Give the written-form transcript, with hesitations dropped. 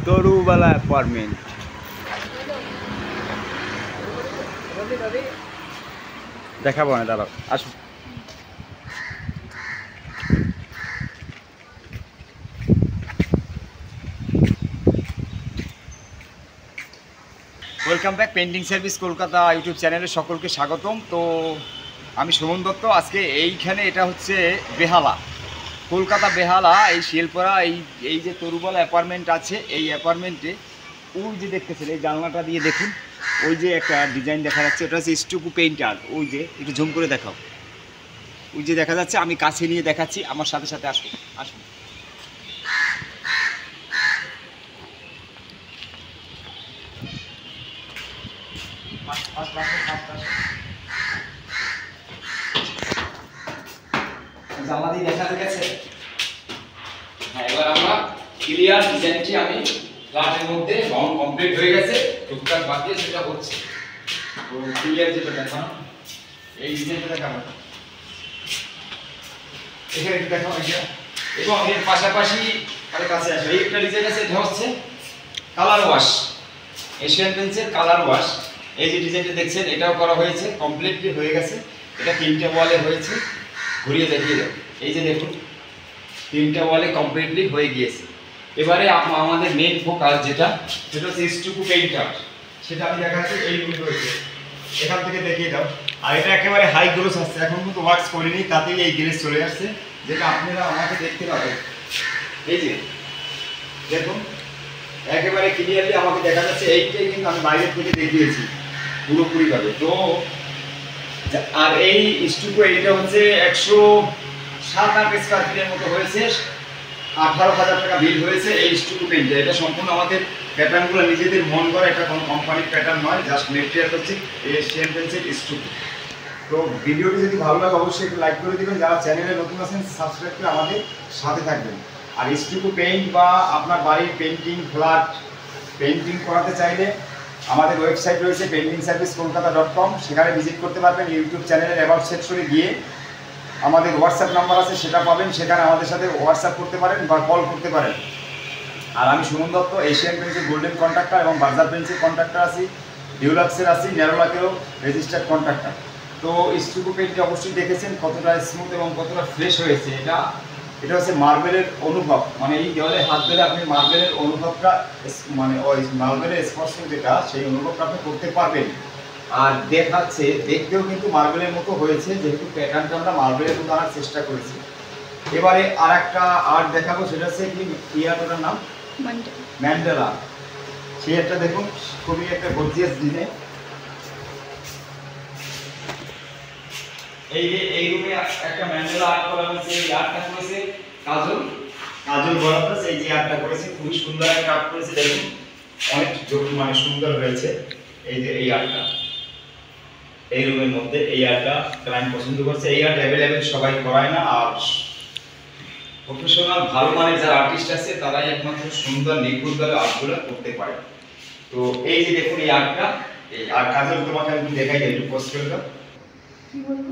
Tarubala apartment. দেখাবো না, দাঁড়াও, আসুন। Welcome back painting service Kolkata YouTube চ্যানেলে সকলকে স্বাগতম। তো আমি সুমন দত্ত। আজকে এইখানে এটা হচ্ছে বেহালা, কলকাতা বেহালা, এই শিলপাড়া, এই যে তরুবালা অ্যাপার্টমেন্ট আছে, এই অ্যাপার্টমেন্টে ওই যে দেখতেছেন এই জানলাটা দিয়ে দেখুন, ওই যে একটা ডিজাইন দেখা যাচ্ছে, ওটা হচ্ছে স্টুকু পেইন্টার। ওই যে একটু জুম করে দেখাও, ওই যে দেখা যাচ্ছে, আমি কাছে নিয়ে দেখাচ্ছি, আমার সাথে সাথে আসুন আসুন। জানলা দিয়ে দেখা গেছে। হ্যাঁ, এবার আমরা ক্লিয়ার ডিজাইনটি আমি ফ্ল্যাটের মধ্যে রং কমপ্লিট হয়ে গেছে, টুকটাক বাকি সেটা হচ্ছে। তো ক্লিয়ার যেটা দেখানো, এই ডিজাইনটা দেখাবো, এখানে একটু দেখাবো এটা। এবং এর পাশাপাশি আরে কাছে আসে এই একটা ডিজাইন আছে, এটা হচ্ছে colour wash, Asian pencil colour wash. এই যে ডিজাইনটা দেখছেন, এটাও করা হয়েছে, কমপ্লিটলি হয়ে গেছে। এটা 3টে ওয়ালে হয়েছে, ঘুরিয়ে দেখিয়ে দেব। এই যে দেখুন, 3টে ওয়ালে কমপ্লিটলি হয়ে গিয়েছে। এবারে আমাদের মেইন ফোকাস যেটা, সেটা হচ্ছে স্টুকু পেইন্টার, সেটা আমি দেখাচ্ছি। এইগুলো রয়েছে, এখান থেকে দেখিয়ে দাও। আর এটা একেবারে হাই গ্লোস আসছে, এখন কিন্তু ওয়ার্কস করিনি, তাতেই এই গ্লেস চলে আসছে, যেটা আপনারা আমাকে দেখতে পাবেন। এই যে দেখুন, একেবারে ক্লিয়ারলি আমাকে দেখা যাচ্ছে। এইটাই কিন্তু আমি বাইরের থেকে দেখিয়েছি পুরোপুরিভাবে। তো আর এই স্টুকু এইটা হচ্ছে 107-8 স্কোয়ার ফিটের মতো হয়েছে, 18,000 টাকা বিল হয়েছে এই স্টুকু পেইন্টে। এটা সম্পূর্ণ আমাদের প্যাটার্নগুলো নিজেদের মন করা, এটা কোনো কোম্পানির প্যাটার্ন নয়, জাস্ট মেটেরিয়াল হচ্ছে এশিয়ান পেন্সিল স্টুকু। তো ভিডিওটি যদি ভালো লাগে অবশ্যই একটু লাইক করে দেবেন, যারা চ্যানেলে নতুন আছেন সাবস্ক্রাইব করে আমাদের সাথে থাকবেন। আর স্টুকু পেইন্ট বা আপনার বাড়ির পেন্টিং, ফ্ল্যাট পেন্টিং করাতে চাইলে আমাদের ওয়েবসাইট রয়েছে paintingservicekolkata.com, সেখানে ভিজিট করতে পারবেন। ইউটিউব চ্যানেলের অ্যাবাউট সেকশনে গিয়ে আমাদের হোয়াটসঅ্যাপ নাম্বার আছে, সেটা পাবেন, সেখানে আমাদের সাথে হোয়াটসঅ্যাপ করতে পারেন বা কল করতে পারেন। আর আমি Suman Dutta, Asian pencil golden contractor এবং বার্জার পেন্সিল কন্ট্রাক্টর আছি, ডিউলাক্সের আছি, ন্যারোলাকেরও রেজিস্টার্ড কন্ট্রাক্টর। তো স্টুকু পেইন্টটি অবশ্যই দেখেছেন কতটা স্মুথ এবং কতটা ফ্রেশ হয়েছে। এটা হচ্ছে মার্বেলের অনুভব, মানে এই দেওয়ালে হাত দিলে আপনি মার্বেলের অনুভবটা, মানে ওই মার্বেলের স্পর্শ যেটা, সেই অনুভবটা আপনি করতে পারবেন। আর দেখাচ্ছে, দেখতেও কিন্তু মার্বেলের মতো হয়েছে, যেহেতু প্যাটার্নটা আমরা মার্বেলের মতো আনার চেষ্টা করেছি। এবারে আর একটা আর্ট দেখাবো, সেটা হচ্ছে কি আর্টটার নাম ম্যান্ডেলা। সেই একটা দেখুন, খুবই একটা গর্জিয়াস ডিজাইন। এই রুমে একটা ম্যান্ডেলা আর্ট করা হয়েছে। এই আর্টটা করেছে কাজল বরাবর। এই যে আর্টটা করেছে, খুবই সুন্দর একটা আর্ট করেছে, দেখুন অনেক মানে সুন্দর হয়েছে। এই যে এই আর্টটা, এই রুমের মধ্যে এই আর্টটা ক্লায়েন্ট পছন্দ করছে। এই আর্ট অ্যাভেলেবেল সবাই করায় না, আর প্রফেশনাল ভালো মানের যারা আর্টিস্ট আছে তারাই একমাত্র সুন্দর নিখুঁতভাবে আর্টগুলো করতে পারে। তো এই যে দেখুন এই আর্টটা, এই আর্ট কাজল তোমাকে আমি দেখাই, একটু পোস্ট করে দাও। কি বলবো?